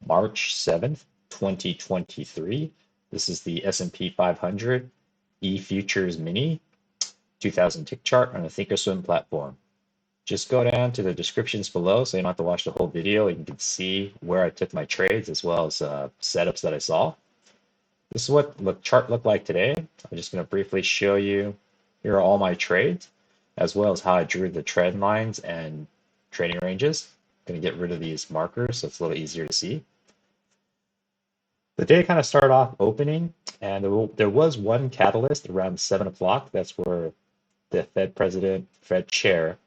March 7th, 2023. This is the S&P 500 E-Futures Mini 2000 tick chart on the Thinkorswim platform. Just go down to the descriptions below so you don't have to watch the whole video. You can see where I took my trades as well as setups that I saw. This is what the chart looked like today. I'm just going to briefly show you. Here are all my trades, as well as how I drew the trend lines and trading ranges. I'm going to get rid of these markers so it's a little easier to see. The day kind of started off opening, and there was one catalyst around 7 o'clock. That's where the Fed Chair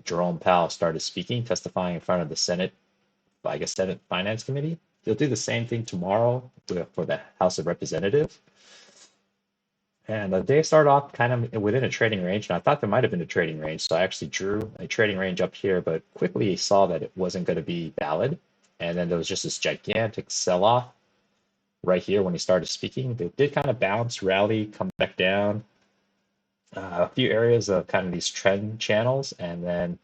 Powell started speaking, testifying in front of the Senate, I guess Senate Finance Committee. They'll do the same thing tomorrow for the House of Representatives. And the day started off kind of within a trading range, and I thought there might have been a trading range, so I actually drew a trading range up here, but quickly saw that it wasn't going to be valid. And then there was just this gigantic sell-off right here when he started speaking. They did kind of bounce, rally, come back down. A few areas of kind of these trend channels, and then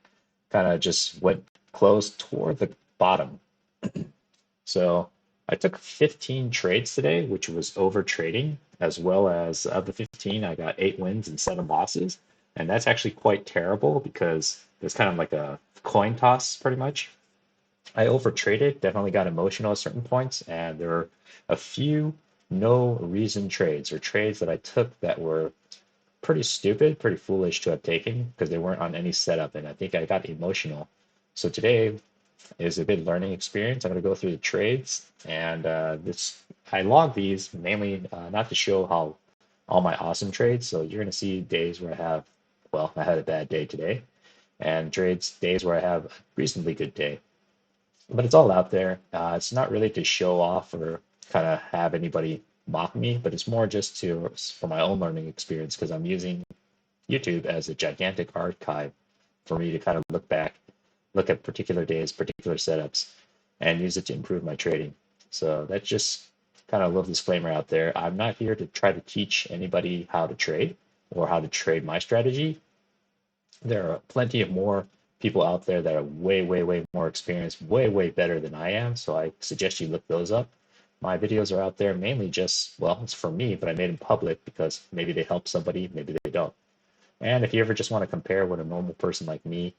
kind of just went close toward the bottom. So I took 15 trades today, which was over trading, as well as of the 15, I got 8 wins and 7 losses. And that's actually quite terrible because it's kind of like a coin toss pretty much. I over traded, definitely got emotional at certain points, and there were a few no reason trades or trades that I took that were pretty stupid, pretty foolish to have taken because they weren't on any setup, and I think I got emotional. So today is a good learning experience. I'm going to go through the trades, and I log these mainly not to show how all my awesome trades. So you're going to see days where I had a bad day today, and days where I have a reasonably good day. But it's all out there. It's not really to show off or kind of have anybody mock me, but it's more just for my own learning experience because I'm using YouTube as a gigantic archive for me to kind of look back, look at particular days, particular setups, and use it to improve my trading. So that's just kind of a little disclaimer out there. I'm not here to try to teach anybody how to trade or how to trade my strategy. There are plenty of more people out there that are way, way, way more experienced, way, way better than I am. So I suggest you look those up. My videos are out there mainly just, well, it's for me, but I made them public because maybe they help somebody, maybe they don't. And if you ever just want to compare what a normal person like me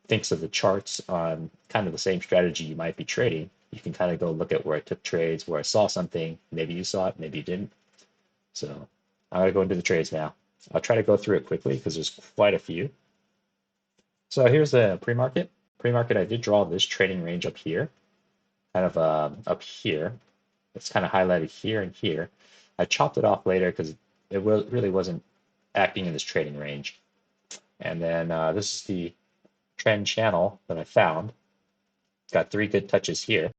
thinks of the charts on kind of the same strategy you might be trading, you can kind of go look at where I took trades, where I saw something. Maybe you saw it, maybe you didn't. So I'm going to go into the trades now. I'll try to go through it quickly because there's quite a few. So here's the pre-market. Pre-market, I did draw this trading range up here, kind of up here. It's kind of highlighted here and here. I chopped it off later because it really wasn't acting in this trading range. And then this is the trend channel that I found. It's got 3 good touches here.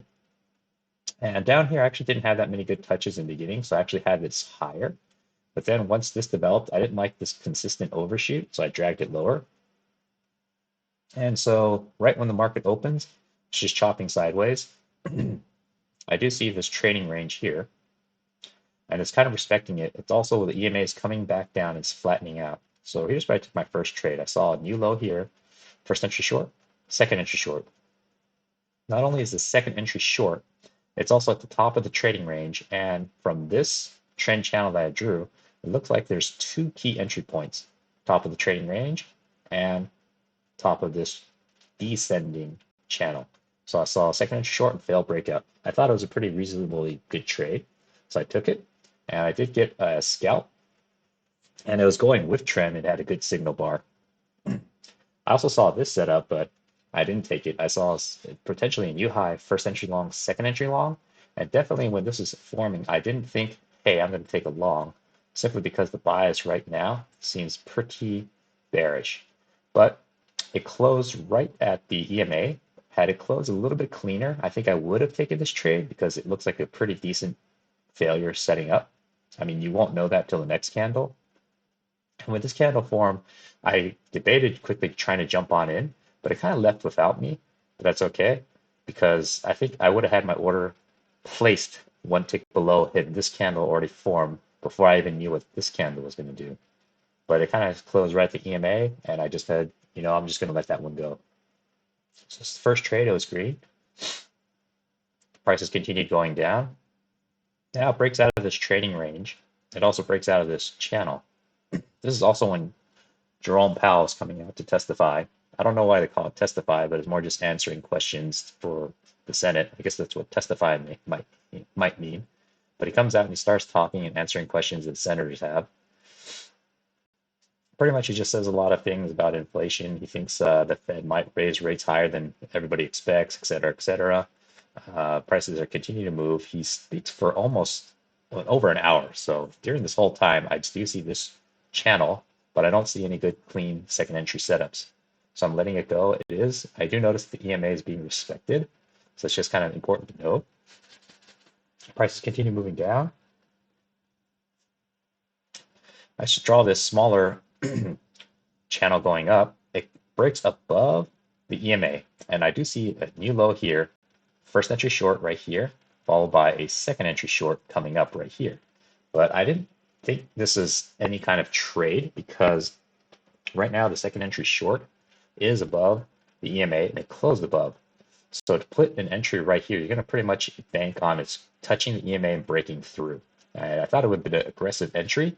And down here, I actually didn't have that many good touches in the beginning, so I actually had this higher. But then once this developed, I didn't like this consistent overshoot, so I dragged it lower. And so right when the market opens, it's just chopping sideways. I do see this trading range here, and it's kind of respecting it. It's also the EMA is coming back down, it's flattening out. So here's where I took my first trade. I saw a new low here, first entry short, second entry short. Not only is the second entry short, it's also at the top of the trading range. And from this trend channel that I drew, it looks like there's 2 key entry points, top of the trading range and top of this descending channel. So I saw a second entry short and failed breakout. I thought it was a pretty reasonably good trade, so I took it, and I did get a scalp, and it was going with trend. It had a good signal bar. I also saw this setup, but I didn't take it. I saw potentially a new high, first entry long, second entry long, and definitely when this is forming, I didn't think, hey, I'm going to take a long, simply because the bias right now seems pretty bearish. But it closed right at the EMA. Had it closed a little bit cleaner, I think I would have taken this trade because it looks like a pretty decent failure setting up. I mean, you won't know that till the next candle. And with this candle form, I debated quickly trying to jump on in, but it kind of left without me. But that's okay because I think I would have had my order placed 1 tick below had this candle already formed before I even knew what this candle was going to do. But it kind of closed right at the EMA, and I just said, I'm just going to let that one go. So this first trade, it was green. Prices continued going down. Now it breaks out of this trading range. It also breaks out of this channel. This is also when Jerome Powell is coming out to testify. I don't know why they call it testify, but it's more just answering questions for the Senate. I guess that's what testify might mean. But he comes out and he starts talking and answering questions that senators have. Pretty much he just says a lot of things about inflation. He thinks the Fed might raise rates higher than everybody expects, et cetera, et cetera. Prices are continuing to move. He speaks for almost over an hour. So during this whole time, I do see this channel, but I don't see any good, clean second entry setups. So I'm letting it go. It is. I do notice the EMA is being respected. So it's just kind of important to note. Prices continue moving down. I should draw this smaller channel going up. It breaks above the EMA, and I do see a new low here. First entry short right here, followed by a second entry short coming up right here. But I didn't think this is any kind of trade because right now the second entry short is above the EMA and it closed above. So to put an entry right here, you're going to pretty much bank on it's touching the EMA and breaking through. I thought it would be an aggressive entry.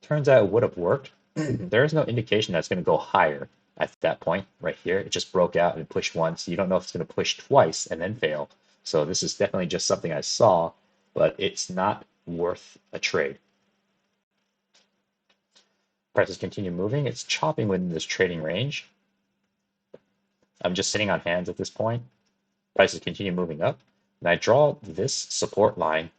Turns out it would have worked. There is no indication that's going to go higher at that point right here. It just broke out and pushed once. You don't know if it's going to push twice and then fail. So this is definitely just something I saw, but it's not worth a trade. Prices continue moving. It's chopping within this trading range. I'm just sitting on hands at this point. Prices continue moving up. And I draw this support line.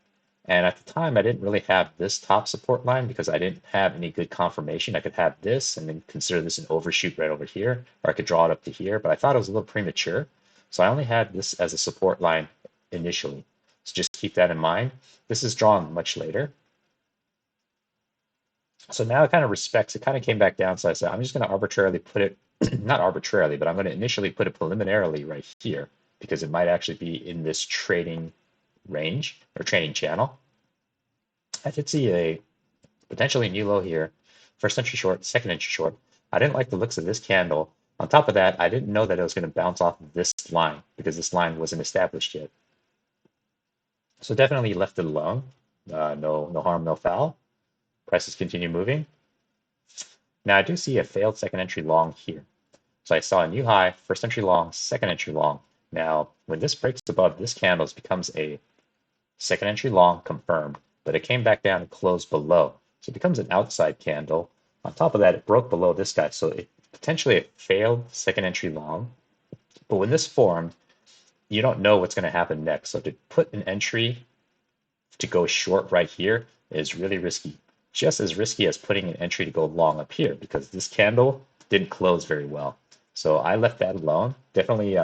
And at the time, I didn't really have this top support line because I didn't have any good confirmation. I could have this and then consider this an overshoot right over here, or I could draw it up to here, but I thought it was a little premature. So I only had this as a support line initially. So just keep that in mind. This is drawn much later. So now it kind of respects, it kind of came back down. So I said, I'm just going to arbitrarily put it, not arbitrarily, but I'm going to initially put it preliminarily right here because it might actually be in this trading range or trading channel. I did see a potentially new low here. First entry short, second entry short. I didn't like the looks of this candle. On top of that, I didn't know that it was going to bounce off of this line because this line wasn't established yet. So definitely left it alone. No harm, no foul. Prices continue moving. Now I do see a failed second entry long here. So I saw a new high, first entry long, second entry long. Now, when this breaks above this candle, it becomes a second entry long confirmed, but it came back down and closed below. So it becomes an outside candle. On top of that, it broke below this guy. So it potentially a failed second entry long. But when this formed, you don't know what's going to happen next. So to put an entry to go short right here is really risky. Just as risky as putting an entry to go long up here because this candle didn't close very well. So I left that alone. Definitely,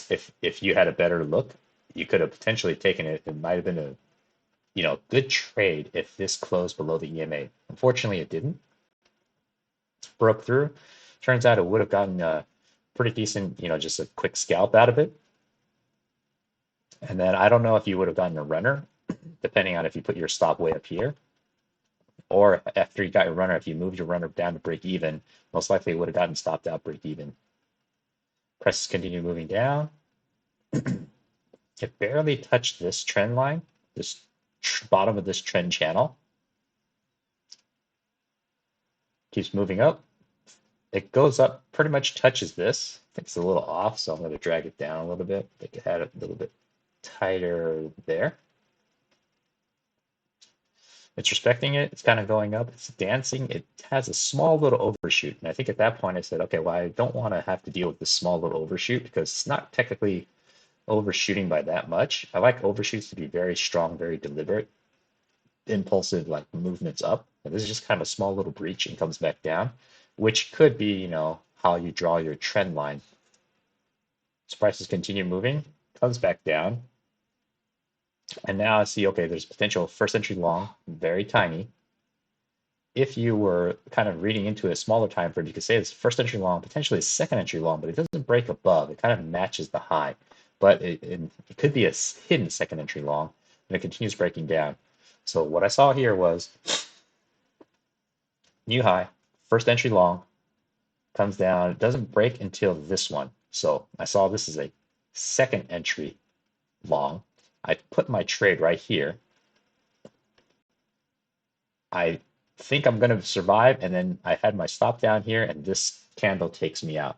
if you had a better look, you could have potentially taken it. It might have been a good trade if this closed below the EMA. Unfortunately, it didn't. Broke through. Turns out it would have gotten a pretty decent, just a quick scalp out of it. And then I don't know if you would have gotten a runner, depending on if you put your stop way up here. Or after you got your runner, if you moved your runner down to break even, most likely it would have gotten stopped out break even. Prices continue moving down. It barely touched this trend line, this bottom of this trend channel. Keeps moving up. It goes up, pretty much touches this. I think it's a little off, so I'm going to drag it down a little bit. I think it had it a little bit tighter there. It's respecting it. It's kind of going up. It's dancing. It has a small little overshoot. And I think at that point I said, okay, well, I don't want to have to deal with this small little overshoot because it's not technically overshooting by that much. I like overshoots to be very strong, very deliberate, impulsive, like movements up. And this is just kind of a small little breach and comes back down, which could be, how you draw your trend line. So prices continue moving, comes back down. And now I see, okay, there's potential first entry long, very tiny. If you were kind of reading into a smaller time frame, you could say it's first entry long, potentially a second entry long, but it doesn't break above. It kind of matches the high. But it could be a hidden second entry long, and it continues breaking down. So what I saw here was new high, first entry long, comes down. It doesn't break until this one. So I saw this is a second entry long. I put my trade right here. I think I'm going to survive, and then I had my stop down here, and this candle takes me out.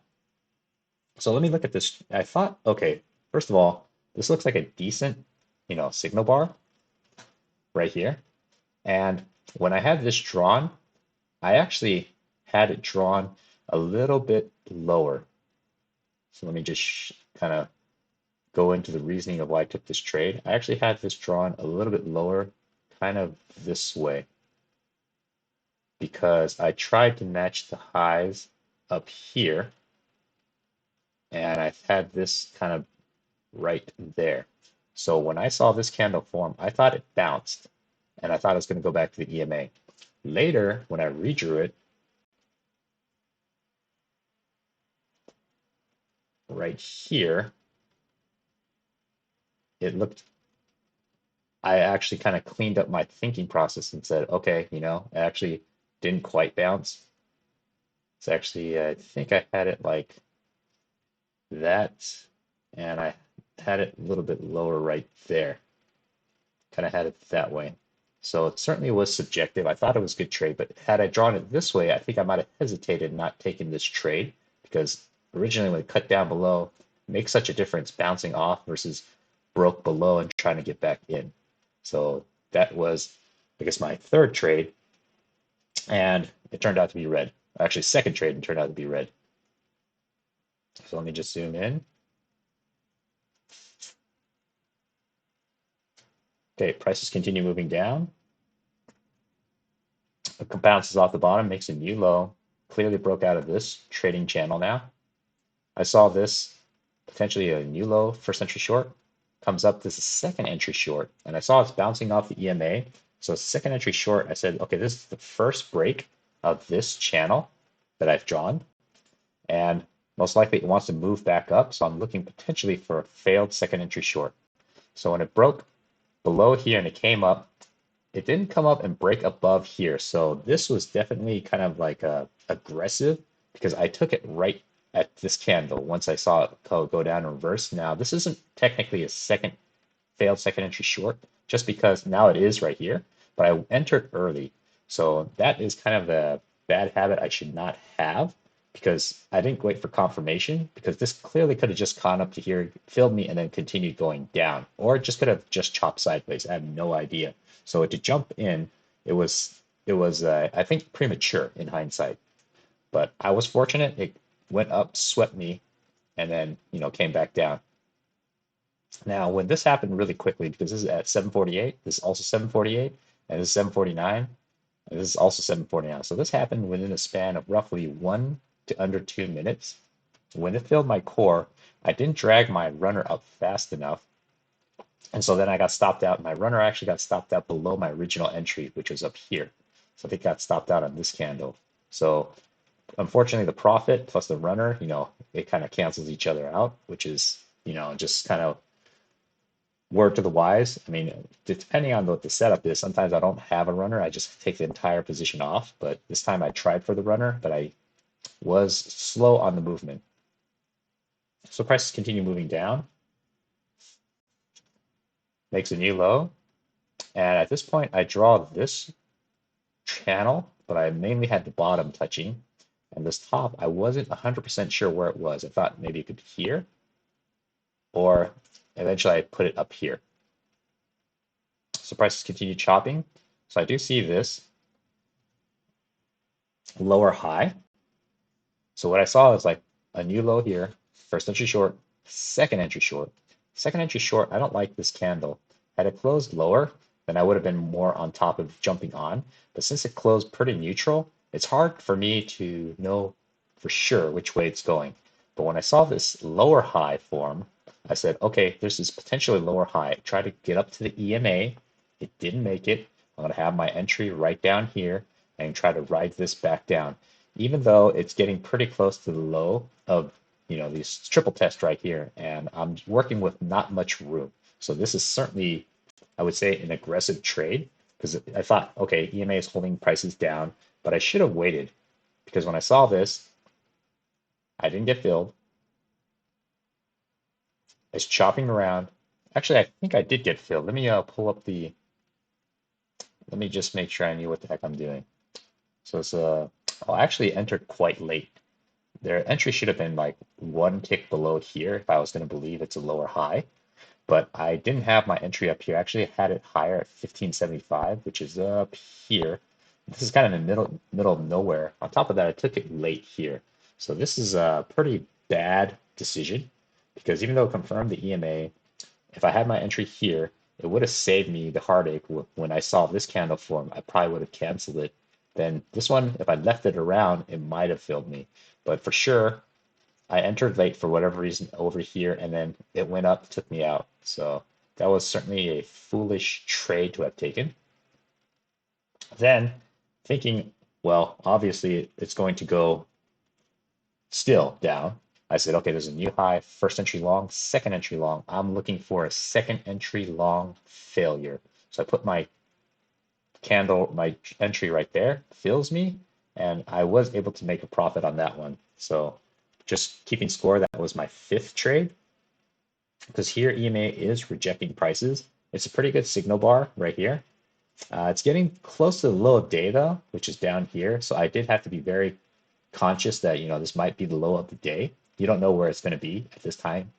So let me look at this. I thought, okay, first of all, this looks like a decent, signal bar right here. And when I had this drawn, I actually had it drawn a little bit lower. So let me just kind of go into the reasoning of why I took this trade. I actually had this drawn a little bit lower, kind of this way, because I tried to match the highs up here, and I had this kind of right there. So when I saw this candle form, I thought it bounced, and I thought it was going to go back to the EMA. Later, when I redrew it, right here, it looked, I actually kind of cleaned up my thinking process and said, okay, it actually didn't quite bounce. It's actually, I think I had it like that, and I had it a little bit lower right there. Kind of had it that way. So it certainly was subjective. I thought it was a good trade, but had I drawn it this way, I think I might have hesitated not taking this trade, because originally when it cut down below, it makes such a difference bouncing off versus broke below and trying to get back in. So that was, I guess, my third trade, and it turned out to be red. Actually, second trade and turned out to be red. So let me just zoom in. Okay, prices continue moving down. It bounces off the bottom, makes a new low, clearly broke out of this trading channel now. I saw this potentially a new low, first entry short, comes up, this is second entry short, and I saw it's bouncing off the EMA. So second entry short, I said, okay, this is the first break of this channel that I've drawn, and most likely it wants to move back up. So I'm looking potentially for a failed second entry short. So when it broke below here and it came up, it didn't come up and break above here. So this was definitely kind of like aggressive, because I took it right at this candle once I saw it go down in reverse. Now, this isn't technically a failed second entry short, just because now it is right here, but I entered early. So that is kind of a bad habit I should not have, because I didn't wait for confirmation, because this clearly could have just gone up to here, filled me, and then continued going down, or it just could have just chopped sideways. I have no idea. So to jump in, it was I think premature in hindsight, but I was fortunate. It went up, swept me, and then came back down. Now, when this happened really quickly, because this is at 7:48, this is also 7:48, and this is 7:49, and this is also 7:49. So this happened within a span of roughly 1 to under 2 minutes. When it filled my core, I didn't drag my runner up fast enough. And so then I got stopped out. My runner actually got stopped out below my original entry, which was up here. So I think got stopped out on this candle. So unfortunately, the profit plus the runner, it kind of cancels each other out, which is, just kind of word to the wise. I mean, depending on what the setup is, sometimes I don't have a runner. I just take the entire position off. But this time I tried for the runner, but I was slow on the movement. So prices continue moving down, makes a new low. And at this point, I draw this channel, but I mainly had the bottom touching. And this top, I wasn't 100% sure where it was. I thought maybe it could be here, or eventually I put it up here. So prices continue chopping. So I do see this lower high. So what I saw is like a new low here, first entry short, second entry short. Second entry short, I don't like this candle. Had it closed lower, then I would have been more on top of jumping on. But since it closed pretty neutral, it's hard for me to know for sure which way it's going. But when I saw this lower high form, I said, okay, this is potentially lower high. Try to get up to the EMA. It didn't make it. I'm going to have my entry right down here and try to ride this back down, even though it's getting pretty close to the low of these triple tests right here, and I'm working with not much room. So this is certainly, I would say, an aggressive trade, because I thought, okay, EMA is holding prices down, but I should have waited, because when I saw this, I didn't get filled. It's chopping around, Actually, I think I did get filled. Let me pull up the, let me just make sure I knew what the heck I'm doing. So it's I actually entered quite late. Their entry should have been like one tick below here if I was going to believe it's a lower high, but I didn't have my entry up here. I actually had it higher at 1575, which is up here. This is kind of in the middle of nowhere. On top of that, I took it late here. So this is a pretty bad decision because even though it confirmed the EMA, if I had my entry here, it would have saved me the heartache when I saw this candle form. I probably would have canceled it. Then this one, if I left it around, it might have filled me. But for sure, I entered late for whatever reason over here, and then it went up, took me out. So that was certainly a foolish trade to have taken. Then thinking, well, obviously it's going to go still down. I said, okay, there's a new high, first entry long, second entry long. I'm looking for a second entry long failure. So I put my candle, my entry right there, fills me, and I was able to make a profit on that one. So just keeping score, that was my fifth trade. Because here EMA is rejecting prices. It's a pretty good signal bar right here. It's getting close to the low of day though, which is down here. So I did have to be very conscious that, this might be the low of the day. You don't know where it's going to be at this time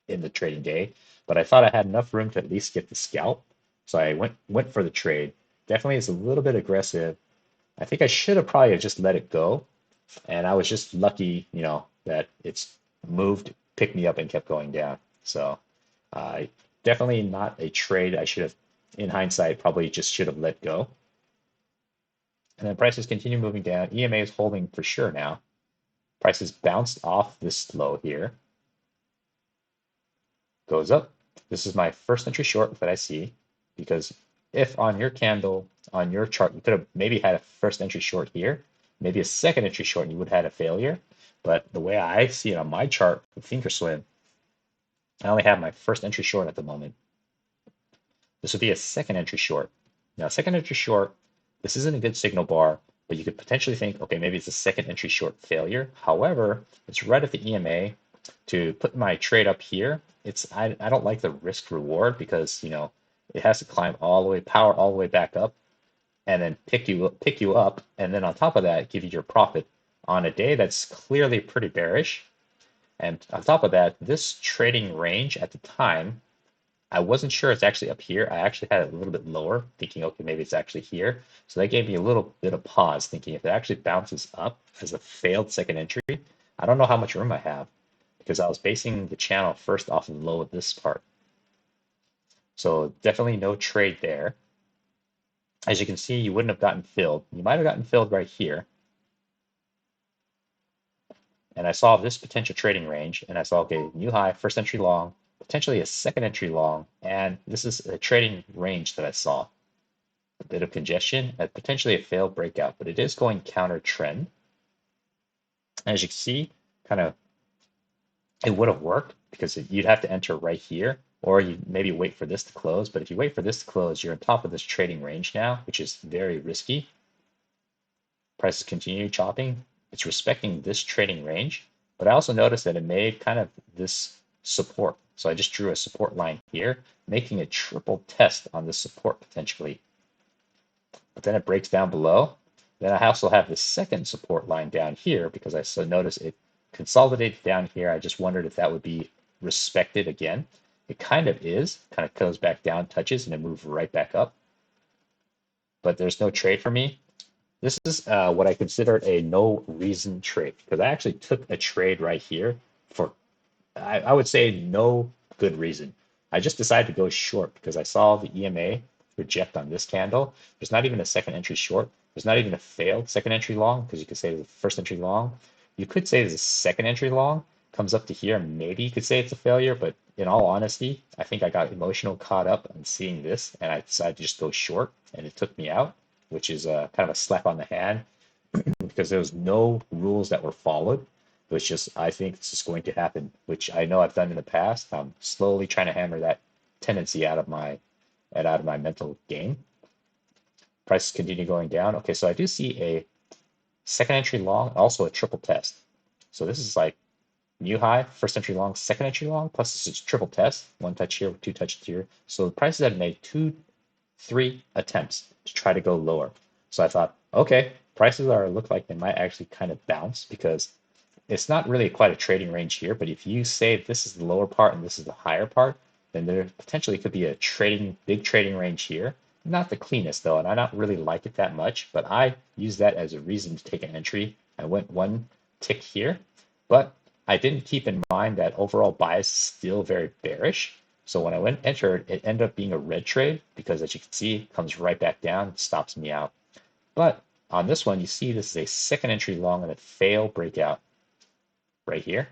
in the trading day, but I thought I had enough room to at least get the scalp. So I went for the trade. Definitely is a little bit aggressive. I think I should have probably just let it go. And I was just lucky, that it's moved, picked me up and kept going down. So definitely not a trade I should have, in hindsight, probably just should have let go. And then prices continue moving down. EMA is holding for sure now. Prices bounced off this low here. Goes up. This is my first entry short that I see, because if on your candle, on your chart, you could have maybe had a first entry short here, maybe a second entry short, and you would have had a failure. But the way I see it on my chart with Thinkorswim, I only have my first entry short at the moment. This would be a second entry short. Now, second entry short, this isn't a good signal bar, but you could potentially think, okay, maybe it's a second entry short failure. However, it's right at the EMA. To put my trade up here, I don't like the risk reward because it has to climb all the way, power all the way back up, and then pick you up, and then on top of that, give you your profit on a day that's clearly pretty bearish. And on top of that, this trading range at the time, I wasn't sure it's actually up here. I actually had it a little bit lower, thinking, okay, maybe it's actually here. So that gave me a little bit of pause, thinking if it actually bounces up as a failed second entry, I don't know how much room I have because I was basing the channel first off the low of this part. So definitely no trade there. As you can see, you wouldn't have gotten filled. You might have gotten filled right here. And I saw this potential trading range, and I saw, okay, new high, first entry long, potentially a second entry long, and this is a trading range that I saw. A bit of congestion, and potentially a failed breakout, but it is going counter trend. As you can see, kind of, it would have worked because you'd have to enter right here, or you maybe wait for this to close. But if you wait for this to close, you're on top of this trading range now, which is very risky. Prices continue chopping. It's respecting this trading range, but I also noticed that it made kind of this support. So I just drew a support line here, making a triple test on this support potentially. But then it breaks down below. Then I also have the second support line down here because I so noticed it consolidated down here. I just wondered if that would be respected again. It kind of is, kind of goes back down, touches, and it moves right back up. But there's no trade for me. This is what I consider a no reason trade because I actually took a trade right here for, I would say, no good reason. I just decided to go short because I saw the EMA reject on this candle. There's not even a second entry short. There's not even a failed second entry long because you could say the first entry long. You could say there's a second entry long comes up to here. Maybe you could say it's a failure, but in all honesty, I think I got emotional caught up on seeing this and I decided to just go short and it took me out, which is kind of a slap on the hand because there was no rules that were followed. It was just, I think this is going to happen, which I know I've done in the past. I'm slowly trying to hammer that tendency out of my mental game. Prices continue going down. Okay, so I do see a second entry long, also a triple test. So this is like new high, first entry long, second entry long, plus this is triple test, one touch here, two touches here. So the prices had made 3 attempts to try to go lower. So I thought, okay, prices look like they might actually kind of bounce because it's not really quite a trading range here, but if you say this is the lower part and this is the higher part, then there potentially could be a big trading range here. Not the cleanest though, and I don't really like it that much, but I use that as a reason to take an entry. I went one tick here, but I didn't keep in mind that overall bias is still very bearish. So when I went entered, it ended up being a red trade because as you can see, it comes right back down, stops me out. But on this one, you see this is a second entry long and a fail breakout right here.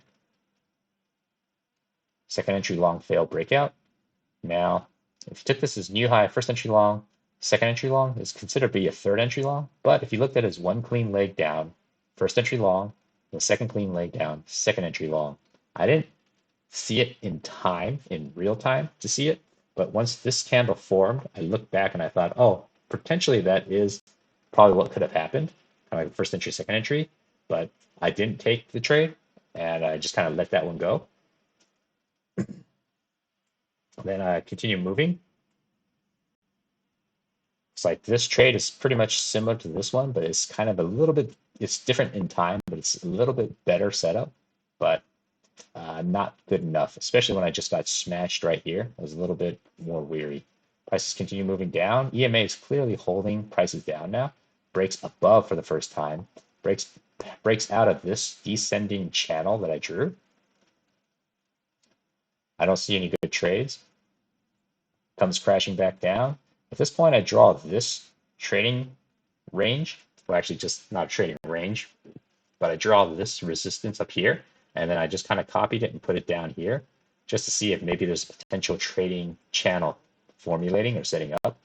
Second entry long fail breakout. Now, if you took this as new high, first entry long, second entry long is considered to be a third entry long. But if you looked at it as one clean leg down, first entry long, the second clean leg down, second entry long. I didn't see it in time, in real time to see it. But once this candle formed, I looked back and I thought, oh, potentially that is probably what could have happened, kind of like first entry, second entry. But I didn't take the trade and I just kind of let that one go. Then I continue moving. It's like this trade is pretty much similar to this one, but it's kind of a little bit, it's different in time, but it's a little bit better setup, but not good enough, especially when I just got smashed right here. I was a little bit more weary. Prices continue moving down. EMA is clearly holding prices down now. Breaks above for the first time. Breaks out of this descending channel that I drew. I don't see any good trades. Comes crashing back down. At this point, I draw this trading range. Well, actually, just not a trading range, but I draw this resistance up here, and then I just kind of copied it and put it down here just to see if maybe there's a potential trading channel formulating or setting up.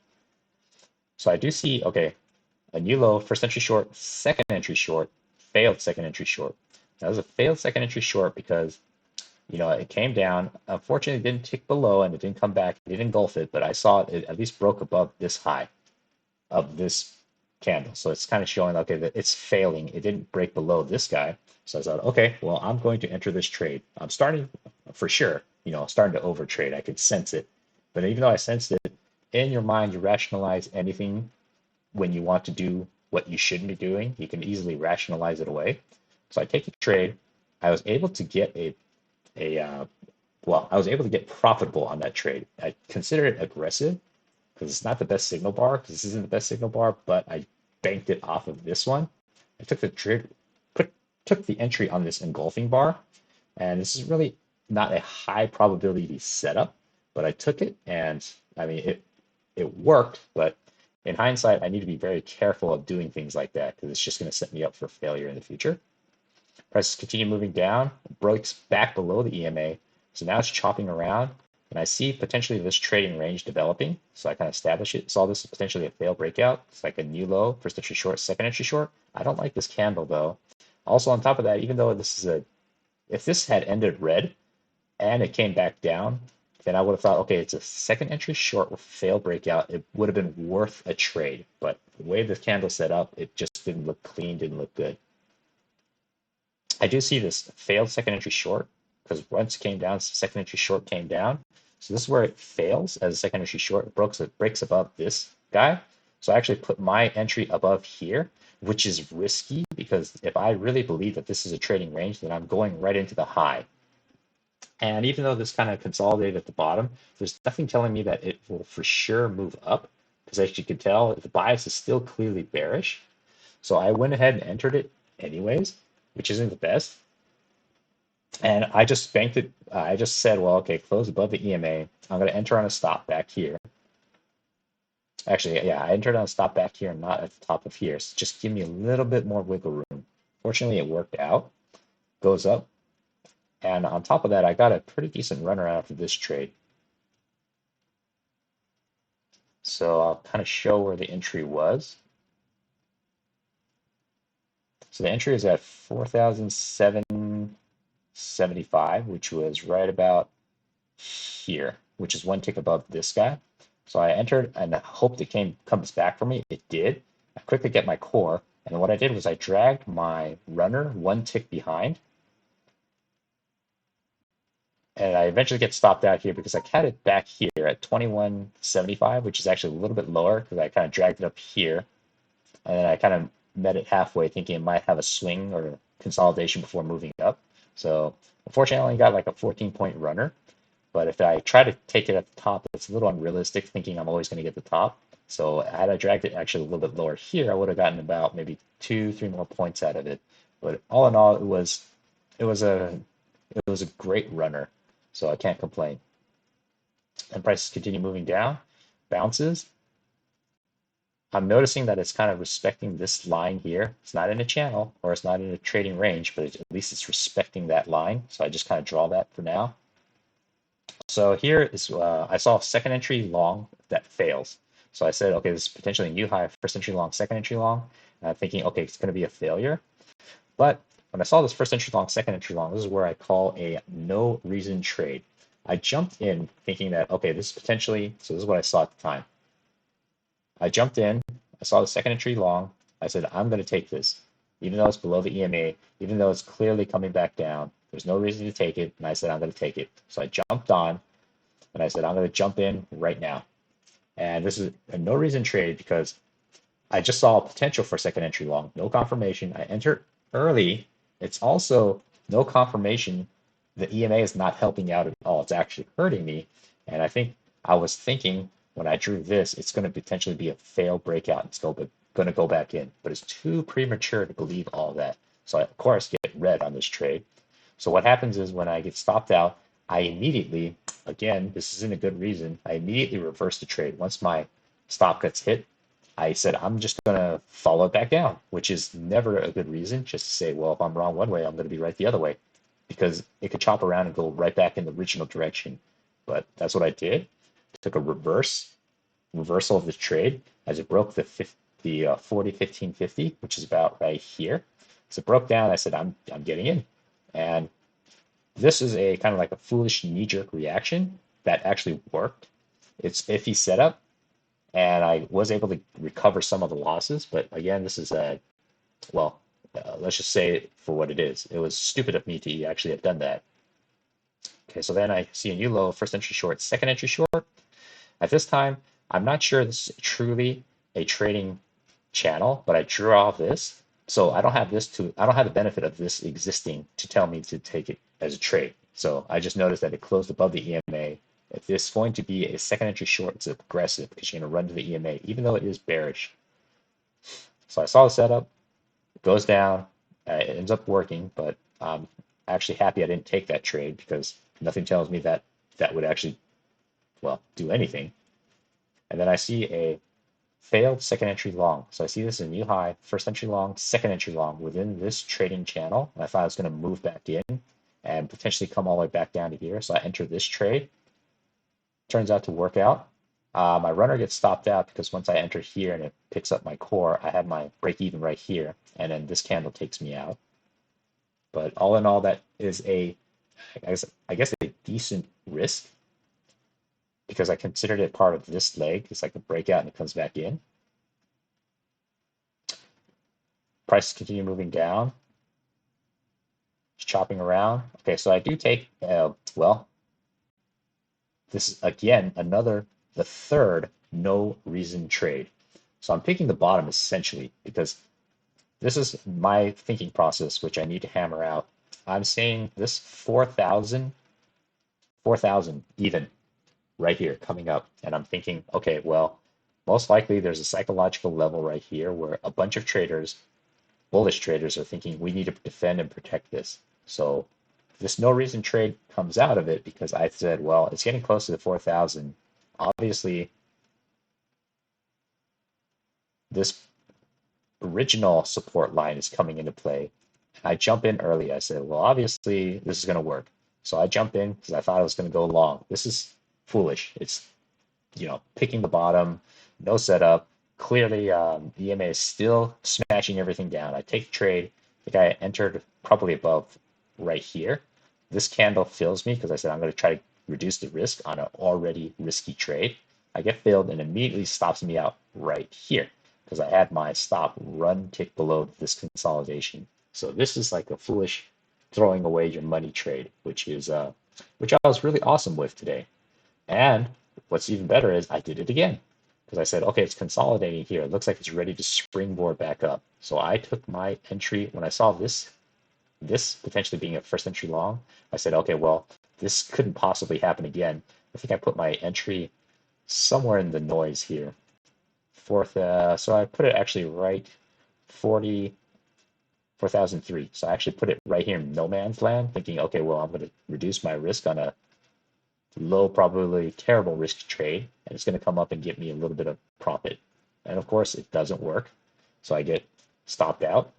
So I do see, okay, a new low, first entry short, second entry short, failed second entry short. That was a failed second entry short because it came down. Unfortunately, it didn't tick below and it didn't come back. It didn't engulf it, but I saw it at least broke above this high of this candle. So it's kind of showing, okay, that it's failing. It didn't break below this guy. So I thought, okay, well, I'm going to enter this trade. I'm starting for sure, starting to overtrade. I could sense it. But even though I sensed it, in your mind, you rationalize anything when you want to do what you shouldn't be doing. You can easily rationalize it away. So I take the trade. I was able to get I was able to get profitable on that trade. I consider it aggressive because it's not the best signal bar, because this isn't the best signal bar, but I banked it off of this one. I took the trade, took the entry on this engulfing bar, and this is really not a high probability setup, but I took it, and I mean it worked, but in hindsight, I need to be very careful of doing things like that because it's just going to set me up for failure in the future. Prices continue moving down, breaks back below the EMA. So now it's chopping around, and I see potentially this trading range developing. So I kind of established it. Saw this as potentially a failed breakout. It's like a new low, first entry short, second entry short. I don't like this candle though. Also on top of that, even though this is if this had ended red and it came back down, then I would have thought, okay, it's a second entry short with failed breakout. It would have been worth a trade. But the way the candle set up, it just didn't look clean, didn't look good. I do see this failed second entry short because once it came down, second entry short came down. So this is where it fails as a second entry short. It breaks above this guy. So I actually put my entry above here, which is risky because if I really believe that this is a trading range, then I'm going right into the high. And even though this kind of consolidated at the bottom, there's nothing telling me that it will for sure move up because as you can tell, the bias is still clearly bearish. So I went ahead and entered it anyways, which isn't the best. And I just banked it. I just said, well, okay, close above the EMA. I'm going to enter on a stop back here. Actually, yeah, I entered on a stop back here and not at the top of here. So just give me a little bit more wiggle room. Fortunately, it worked out. Goes up. And on top of that, I got a pretty decent runner out of this trade. So I'll kind of show where the entry was. So the entry is at 4,775, which was right about here, which is one tick above this guy. So I entered and hoped it comes back for me. It did. I quickly get my core. And what I did was I dragged my runner one tick behind. And I eventually get stopped out here because I had it back here at 21.75, which is actually a little bit lower because I kind of dragged it up here. And then I kind of met it halfway thinking it might have a swing or consolidation before moving up. So unfortunately, I only got like a 14-point runner. But if I try to take it at the top, it's a little unrealistic thinking I'm always going to get the top. So had I dragged it actually a little bit lower here, I would have gotten about maybe 2, 3 more points out of it. But all in all, it was a it was a great runner. So I can't complain. And prices continue moving down, bounces. I'm noticing that it's kind of respecting this line here. It's not in a channel or it's not in a trading range, but at least it's respecting that line. So I just kind of draw that for now. So here is, I saw second entry long that fails. So I said, okay, this is potentially a new high, first entry long, second entry long. And I'm thinking, okay, it's going to be a failure. But when I saw this first entry long, second entry long, this is where I call a no reason trade. I jumped in thinking that, okay, this is potentially, so this is what I saw at the time. I jumped in, I saw the second entry long. I said, I'm going to take this, even though it's below the EMA, even though it's clearly coming back down. There's no reason to take it. And I said, I'm going to take it. So I jumped on and I said, I'm going to jump in right now. And this is a no reason trade because I just saw a potential for second entry long, no confirmation. I entered early. It's also no confirmation. The EMA is not helping out at all. It's actually hurting me. And I think I was thinking when I drew this, it's going to potentially be a failed breakout. It's going to go back in, but it's too premature to believe all that. So I, of course, get red on this trade. So what happens is when I get stopped out, I immediately, again, this isn't a good reason, I immediately reverse the trade. Once my stop gets hit, I said, I'm just going to follow it back down, which is never a good reason. Just to say, well, if I'm wrong one way, I'm going to be right the other way because it could chop around and go right back in the original direction. But that's what I did. Took a reversal of the trade as it broke the 40, 15, 50, which is about right here. So it broke down. I said, I'm getting in. And this is a kind of like a foolish knee-jerk reaction that actually worked. It's iffy setup, and I was able to recover some of the losses. But again, this is a, well, let's just say it for what it is. It was stupid of me to actually have done that. Okay, so then I see a new low, first entry short, second entry short. At this time, I'm not sure this is truly a trading channel, but I drew all this. So I don't have I don't have the benefit of this existing to tell me to take it as a trade. So I just noticed that it closed above the EMA. If this is going to be a second entry short, it's aggressive because you're going to run to the EMA, even though it is bearish. So I saw the setup, it goes down, it ends up working, but I'm actually happy I didn't take that trade because nothing tells me that that would actually, well, do anything. And then I see a failed second entry long. So I see this as a new high, first entry long, second entry long within this trading channel. And I thought it was going to move back in and potentially come all the way back down to here. So I enter this trade. Turns out to work out. My runner gets stopped out because once I enter here and it picks up my core, I have my break even right here. And then this candle takes me out. But all in all, that is I guess a decent risk because I considered it part of this leg. It's like a breakout and it comes back in. Prices continue moving down, chopping around. Okay, so I do take, well, this is again the third no reason trade. So I'm picking the bottom essentially because this is my thinking process, which I need to hammer out. I'm saying this 4,000 even right here coming up. And I'm thinking, okay, well, most likely there's a psychological level right here where a bunch of traders, bullish traders, are thinking we need to defend and protect this. So this no reason trade comes out of it because I said, well, it's getting close to the 4,000. Obviously, this original support line is coming into play. I jump in early. I said, well, obviously this is going to work. So I jump in because I thought it was going to go long. This is foolish. It's, picking the bottom, no setup. Clearly, the EMA is still smashing everything down. I take trade. I think I entered probably above right here. This candle fills me because I said I'm going to try to reduce the risk on an already risky trade. I get filled and immediately stops me out right here because I had my stop run tick below this consolidation. So this is like a foolish throwing away your money trade, which is which I was really awesome with today. And what's even better is I did it again because I said, okay, it's consolidating here. It looks like it's ready to springboard back up. So I took my entry when I saw this potentially being a first entry long. I said, okay, well, this couldn't possibly happen again. I think I put my entry somewhere in the noise here. Fourth, so I put it actually right 44,003. So I actually put it right here in no man's land, thinking, okay, well, I'm going to reduce my risk on a low probability, terrible risk trade, and it's going to come up and get me a little bit of profit. And of course, it doesn't work. So I get stopped out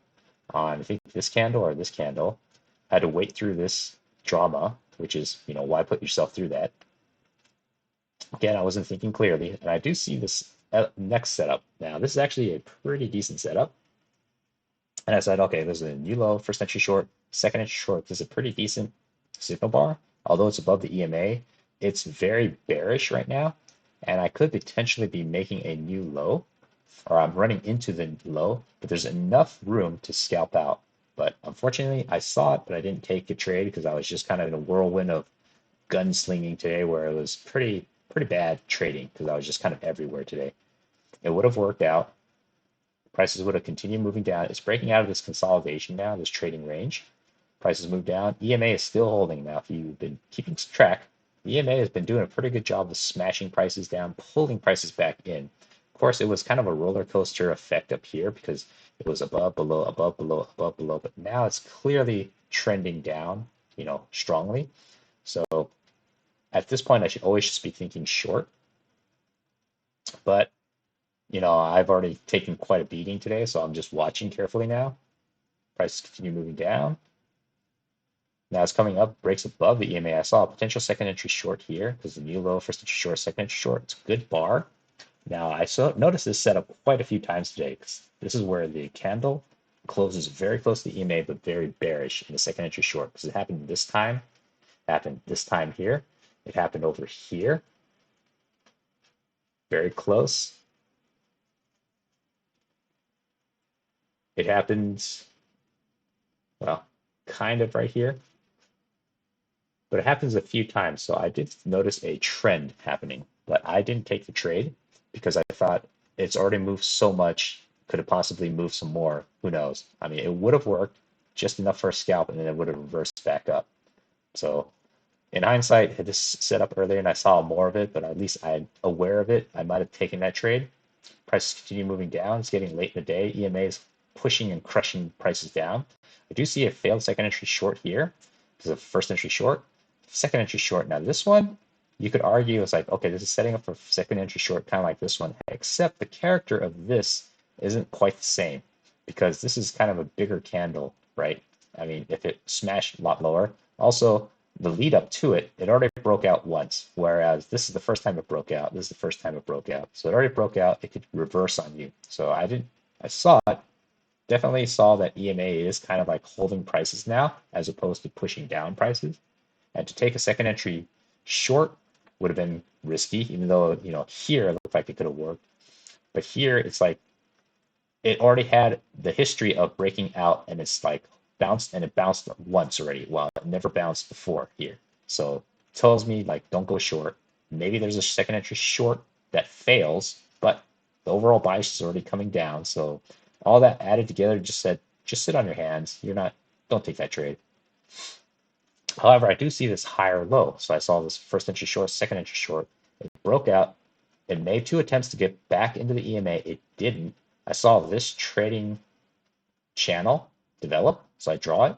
on, I think, this candle or this candle. I had to wait through this drama, which is, why put yourself through that? Again, I wasn't thinking clearly, and I do see this next setup. Now, this is actually a pretty decent setup. And I said, okay, this is a new low, first entry short, second entry short. This is a pretty decent signal bar. Although it's above the EMA, it's very bearish right now. And I could potentially be making a new low, or I'm running into the low, but there's enough room to scalp out. But unfortunately, I saw it, but I didn't take a trade because I was just kind of in a whirlwind of gunslinging today where it was pretty bad trading because I was just kind of everywhere today. It would have worked out. Prices would have continued moving down. It's breaking out of this consolidation now, this trading range. Prices move down. EMA is still holding. Now, if you've been keeping track, the EMA has been doing a pretty good job of smashing prices down, pulling prices back in. Of course, it was kind of a roller coaster effect up here because it was above, below, above, below, above, below. But now it's clearly trending down, strongly. So at this point, I should always just be thinking short. But I've already taken quite a beating today, so I'm just watching carefully now. Prices continue moving down. Now it's coming up, breaks above the EMA. I saw a potential second entry short here because the new low, first entry short, second entry short. It's a good bar. Now I noticed this setup quite a few times today. This is where the candle closes very close to the EMA, but very bearish in the second entry short because it happened this time, happened this time here. It happened over here, very close. It happens, well, kind of right here, but it happens a few times. So I did notice a trend happening, but I didn't take the trade because I thought it's already moved so much. Could it possibly move some more? Who knows? I mean, it would have worked just enough for a scalp and then it would have reversed back up. So in hindsight, had this set up earlier and I saw more of it, but at least I'm aware of it. I might have taken that trade. Prices continue moving down. It's getting late in the day. EMA is pushing and crushing prices down. I do see a failed second entry short here. This is a first entry short, second entry short. Now this one, you could argue it's like, okay, this is setting up for second entry short, kind of like this one, except the character of this isn't quite the same because this is kind of a bigger candle, right? I mean, if it smashed a lot lower, also the lead up to it, it already broke out once, whereas this is the first time it broke out. This is the first time it broke out. So it already broke out. It could reverse on you. So I saw it, definitely saw that EMA is kind of like holding prices now as opposed to pushing down prices. And to take a second entry short would have been risky, even though, here it looked like it could have worked. But here it's like it already had the history of breaking out and it's like bounced and it bounced once already. Well, it never bounced before here. So it tells me like don't go short. Maybe there's a second entry short that fails, but the overall bias is already coming down. So all that added together just said just sit on your hands. Don't take that trade. However, I do see this higher low. So I saw this first entry short, second entry short. It broke out. It made two attempts to get back into the EMA. It didn't. I saw this trading channel develop. So I draw it.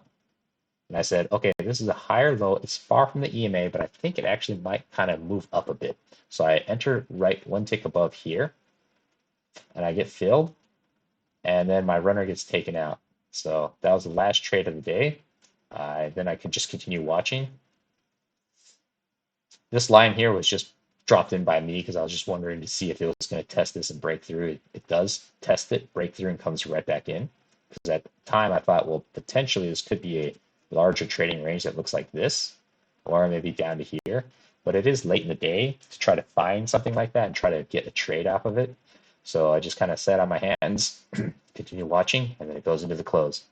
And I said, okay, this is a higher low. It's far from the EMA, but I think it actually might kind of move up a bit. So I enter right one tick above here. And I get filled. And then my runner gets taken out. So that was the last trade of the day. Then I can just continue watching. This line here was just dropped in by me because I was just wondering to see if it was going to test this and break through. It does test it, break through, and comes right back in. Because at the time I thought, well, potentially this could be a larger trading range that looks like this, or maybe down to here. But it is late in the day to try to find something like that and try to get a trade off of it. So I just kind of sat on my hands, continue watching, and then it goes into the close.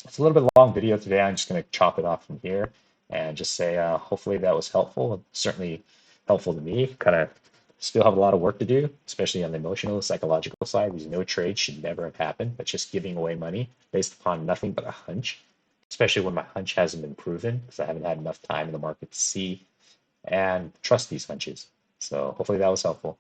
It's a little bit long video today. I'm just going to chop it off from here. and just say hopefully that was helpful. Certainly helpful to me. Kind of still have a lot of work to do, especially on the emotional, psychological side. Because no trade should never have happened, but just giving away money based upon nothing but a hunch, especially when my hunch hasn't been proven because I haven't had enough time in the market to see and trust these hunches. So hopefully that was helpful.